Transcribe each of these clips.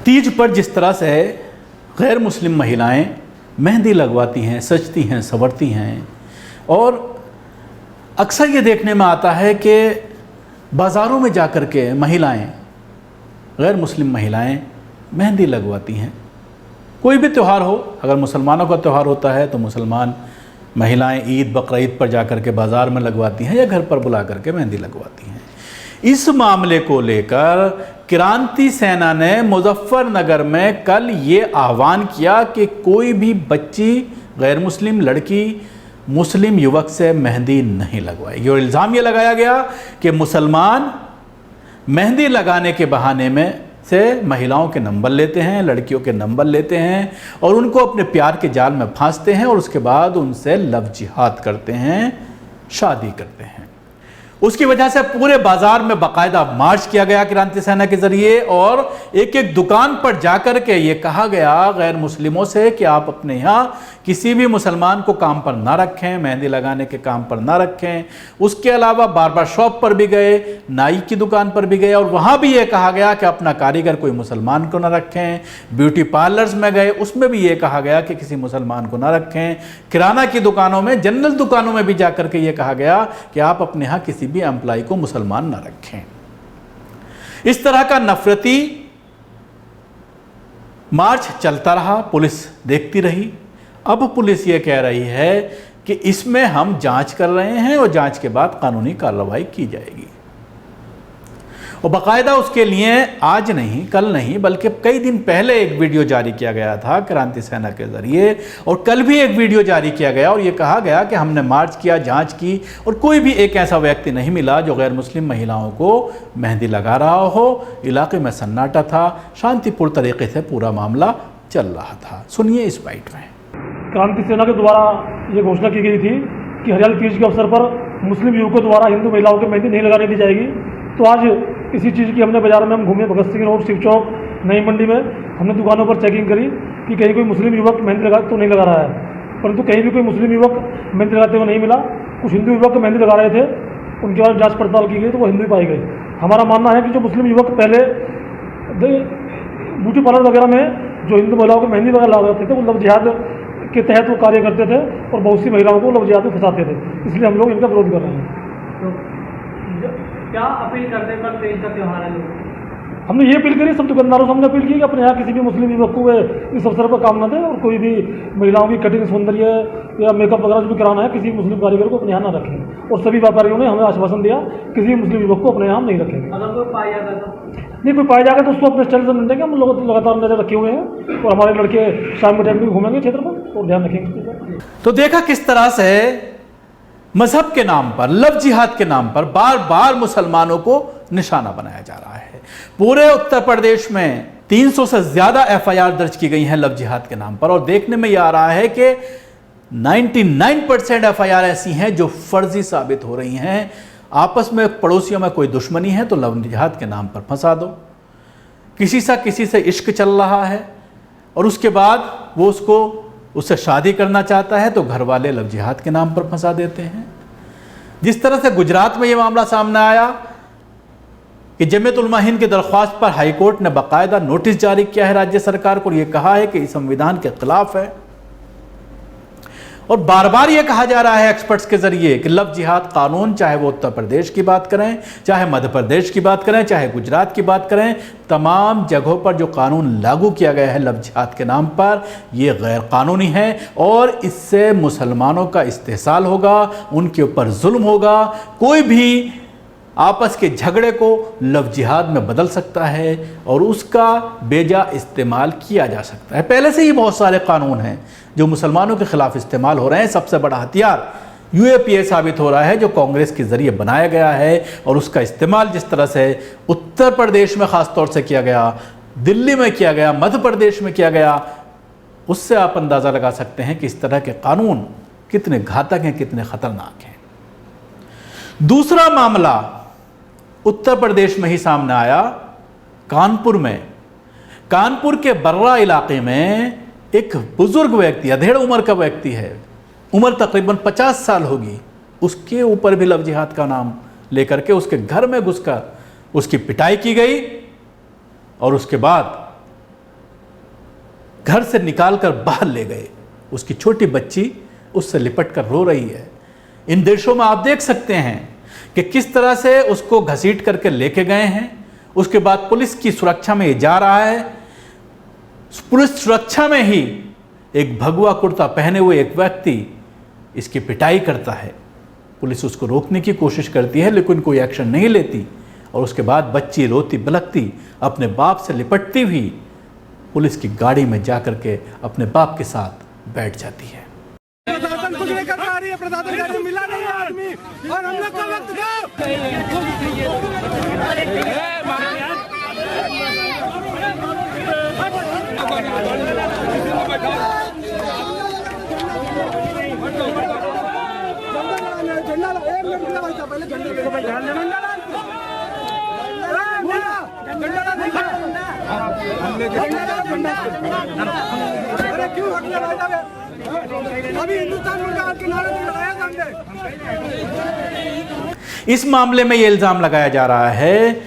तीज पर जिस तरह से गैर मुस्लिम महिलाएं मेहंदी लगवाती हैं, सजती हैं, संवरती हैं, और अक्सर ये देखने में आता है कि बाज़ारों में जाकर के महिलाएं, गैर मुस्लिम महिलाएं मेहंदी लगवाती हैं। कोई भी त्यौहार हो, अगर मुसलमानों का त्यौहार होता है तो मुसलमान महिलाएं ईद बकरीद पर जाकर के बाज़ार में लगवाती हैं या घर पर बुला करके मेहंदी लगवाती हैं। इस मामले को लेकर क्रांति सेना ने मुजफ्फरनगर में कल ये आह्वान किया कि कोई भी बच्ची, गैर मुस्लिम लड़की मुस्लिम युवक से मेहंदी नहीं लगवाएगी। और इल्ज़ाम ये लगाया गया कि मुसलमान मेहंदी लगाने के बहाने में से महिलाओं के नंबर लेते हैं, लड़कियों के नंबर लेते हैं और उनको अपने प्यार के जाल में फांसते हैं और उसके बाद उनसे लव जिहाद करते हैं, शादी करते हैं। उसकी वजह से पूरे बाजार में बाकायदा मार्च किया गया क्रांति सेना के जरिए और एक एक दुकान पर जाकर के ये कहा गया गैर मुस्लिमों से कि आप अपने यहाँ किसी भी मुसलमान को काम पर ना रखें, मेहंदी लगाने के काम पर ना रखें। उसके अलावा बार्बर शॉप पर भी गए, नाई की दुकान पर भी गए और वहाँ भी ये कहा गया कि अपना कारीगर कोई मुसलमान को ना रखें। ब्यूटी पार्लर्स में गए, उसमें भी ये कहा गया कि किसी मुसलमान को ना रखें। किराना की दुकानों में, जनरल दुकानों में भी जाकर के ये कहा गया कि आप अपने यहाँ किसी भी एम्प्लॉय को मुसलमान ना रखें। इस तरह का नफरती मार्च चलता रहा, पुलिस देखती रही। अब पुलिस ये कह रही है कि इसमें हम जांच कर रहे हैं और जांच के बाद कानूनी कार्रवाई की जाएगी। और बाकायदा उसके लिए आज नहीं, कल नहीं, बल्कि कई दिन पहले एक वीडियो जारी किया गया था क्रांति सेना के जरिए और कल भी एक वीडियो जारी किया गया और ये कहा गया कि हमने मार्च किया, जांच की और कोई भी एक ऐसा व्यक्ति नहीं मिला जो गैर मुस्लिम महिलाओं को मेहंदी लगा रहा हो। इलाके में सन्नाटा था, शांतिपूर्ण तरीके से पूरा मामला चल रहा था। सुनिए इस बाइट में। क्रांति सेना के द्वारा ये घोषणा की गई थी कि हरियाली तीज के अवसर पर मुस्लिम युवकों द्वारा हिंदू महिलाओं को मेहंदी नहीं लगाने दी जाएगी। तो आज इसी चीज़ की हमने बाजार में हम घूमे, भगत सिंह रोड, शिव चौक, नई मंडी में हमने दुकानों पर चेकिंग करी कि कहीं कोई मुस्लिम युवक मेहंदी लगा तो नहीं लगा रहा है, परंतु कहीं भी कोई मुस्लिम युवक मेहंदी लगाते हुए नहीं मिला। कुछ हिंदू युवक मेहंदी लगा रहे थे, उनके बाद जाँच पड़ताल की गई तो वो हिंदू ही पाए गए। हमारा मानना है कि जो मुस्लिम युवक पहले ब्यूटी पार्लर वगैरह में जो हिंदू महिलाओं को मेहंदी वगैरह लगाते थे वो लव जिहाद के तहत वो कार्य करते थे और बहुत सी महिलाओं को लव जिहाद में फंसाते थे, इसलिए हम लोग इनका विरोध कर रहे हैं। तो क्या अपील करते हैं? कल तीज का त्यौहार है, हमने ये अपील करी, सब दुकानदारों से हमने अपील की कि अपने यहाँ किसी भी मुस्लिम युवक को इस अवसर पर काम न दें और कोई भी महिलाओं की कटिंग, सौंदर्य या मेकअप वगैरह जो भी कराना है किसी मुस्लिम कारीगर को अपने यहाँ न रखें। और सभी व्यापारियों ने हमें आश्वासन दिया किसी भी मुस्लिम युवक को अपने यहाँ नहीं रखेंगे। अगर कोई पाया जाता तो नहीं, कोई पाया जाएगा तो उसको अपने स्टाइल से मिल देंगे। हम लोग लगातार नजर रखे हुए हैं और हमारे लड़के शाम के टाइम भी घूमेंगे क्षेत्र पर और ध्यान रखेंगे। तो देखा किस तरह से मजहब के नाम पर, लव जिहाद के नाम पर बार बार मुसलमानों को निशाना बनाया जा रहा है। पूरे उत्तर प्रदेश में 300 से ज्यादा एफआईआर दर्ज की गई हैं लव जिहाद के नाम पर और देखने में यह आ रहा है कि 99% एफआईआर ऐसी हैं जो फर्जी साबित हो रही हैं। आपस में पड़ोसियों में कोई दुश्मनी है तो लव जिहाद के नाम पर फंसा दो। किसी से इश्क चल रहा है और उसके बाद वो उससे शादी करना चाहता है तो घर वाले लव जिहाद के नाम पर फंसा देते हैं। जिस तरह से गुजरात में ये मामला सामने आया कि जमीयत उलमा हिंद की दरख्वास्त पर हाईकोर्ट ने बाकायदा नोटिस जारी किया है राज्य सरकार को, ये कहा है कि इस संविधान के खिलाफ है और बार बार ये कहा जा रहा है एक्सपर्ट्स के जरिए कि लव जिहाद कानून, चाहे वो उत्तर प्रदेश की बात करें, चाहे मध्य प्रदेश की बात करें, चाहे गुजरात की बात करें, तमाम जगहों पर जो कानून लागू किया गया है लव जिहाद के नाम पर, ये गैर कानूनी है और इससे मुसलमानों का इस्तेहसाल होगा, उनके ऊपर जुल्म होगा। कोई भी आपस के झगड़े को लव जिहाद में बदल सकता है और उसका बेजा इस्तेमाल किया जा सकता है। पहले से ही बहुत सारे कानून हैं जो मुसलमानों के खिलाफ इस्तेमाल हो रहे हैं। सबसे बड़ा हथियार यूएपीए साबित हो रहा है जो कांग्रेस के जरिए बनाया गया है और उसका इस्तेमाल जिस तरह से उत्तर प्रदेश में ख़ास तौर से किया गया, दिल्ली में किया गया, मध्य प्रदेश में किया गया, उससे आप अंदाज़ा लगा सकते हैं कि इस तरह के कानून कितने घातक हैं, कितने ख़तरनाक हैं। दूसरा मामला उत्तर प्रदेश में ही सामने आया, कानपुर में। कानपुर के बर्रा इलाके में एक बुजुर्ग व्यक्ति, अधेड़ उम्र का व्यक्ति है, उम्र तकरीबन 50 साल होगी, उसके ऊपर भी लव जिहाद का नाम लेकर के उसके घर में घुसकर उसकी पिटाई की गई और उसके बाद घर से निकालकर बाहर ले गए। उसकी छोटी बच्ची उससे लिपट कर रो रही है। इन दृश्यों में आप देख सकते हैं कि किस तरह से उसको घसीट करके लेके गए हैं। उसके बाद पुलिस की सुरक्षा में ये जा रहा है। पुलिस सुरक्षा में ही एक भगवा कुर्ता पहने हुए एक व्यक्ति इसकी पिटाई करता है। पुलिस उसको रोकने की कोशिश करती है लेकिन कोई एक्शन नहीं लेती, और उसके बाद बच्ची रोती बिलखती अपने बाप से लिपटती हुई पुलिस की गाड़ी में जाकर के अपने बाप के साथ बैठ जाती है। प्रशासन कुछ नहीं कर पा रही है, प्रशासन को मिला नहीं है आदमी, और हम लोग का वक्त क्यों अभी हिंदुस्तान मुर्दाबाद के नारे नहीं लगाया हमने। इस मामले में यह इल्जाम लगाया जा रहा है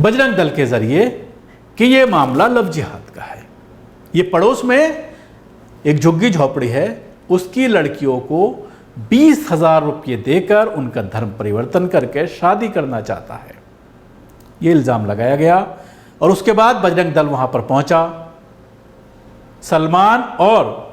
बजरंग दल के जरिए कि यह मामला लव जिहाद का है। ये पड़ोस में एक झुग्गी झोपड़ी है, उसकी लड़कियों को 20,000 रुपये देकर उनका धर्म परिवर्तन करके शादी करना चाहता है। यह इल्जाम लगाया गया और उसके बाद बजरंग दल वहां पर पहुंचा। सलमान और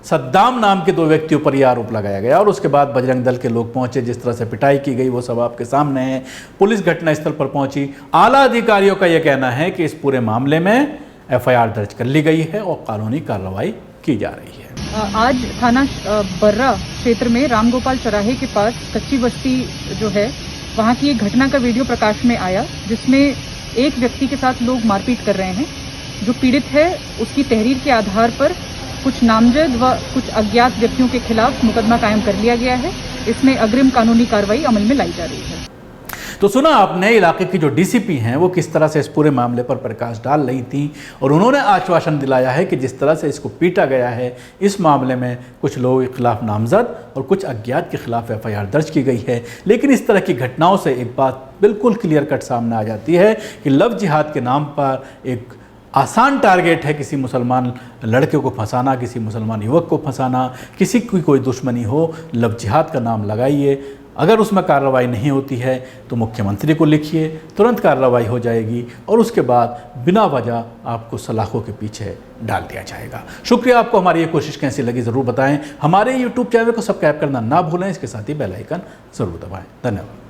सद्दाम नाम के 2 व्यक्तियों पर यह आरोप लगाया गया और उसके बाद बजरंग दल के लोग पहुंचे। जिस तरह से पिटाई की गई वो सब आपके सामने है। पुलिस घटनास्थल पर पहुंची। आला अधिकारियों का यह कहना है कि इस पूरे मामले में एफआईआर दर्ज कर ली गई है और कानूनी कार्रवाई की जा रही है। आज थाना बर्रा क्षेत्र में रामगोपाल चौराहे के पास कच्ची बस्ती जो है वहां की एक घटना का वीडियो प्रकाश में आया, जिसमें एक व्यक्ति के साथ लोग मारपीट कर रहे हैं। जो पीड़ित है उसकी तहरीर के आधार पर कुछ नामजद व कुछ अज्ञात व्यक्तियों के खिलाफ मुकदमा कायम कर लिया गया है। इसमें अग्रिम कानूनी कार्रवाई अमल में लाई जा रही है। तो सुना आपने इलाके की जो डीसीपी हैं वो किस तरह से इस पूरे मामले पर प्रकाश डाल रही थी और उन्होंने आश्वासन दिलाया है कि जिस तरह से इसको पीटा गया है, इस मामले में कुछ लोगों के खिलाफ नामजद और कुछ अज्ञात के खिलाफ एफआईआर दर्ज की गई है। लेकिन इस तरह की घटनाओं से एक बात बिल्कुल क्लियर कट सामने आ जाती है कि लव जिहाद के नाम पर एक आसान टारगेट है किसी मुसलमान लड़के को फंसाना, किसी मुसलमान युवक को फंसाना। किसी की कोई दुश्मनी हो, लव जिहाद का नाम लगाइए। अगर उसमें कार्रवाई नहीं होती है तो मुख्यमंत्री को लिखिए, तुरंत कार्रवाई हो जाएगी और उसके बाद बिना वजह आपको सलाखों के पीछे डाल दिया जाएगा। शुक्रिया। आपको हमारी ये कोशिश कैसी लगी ज़रूर बताएं। हमारे YouTube चैनल को सब्सक्राइब करना ना भूलें। इसके साथ ही बेल आइकन ज़रूर दबाएं। धन्यवाद।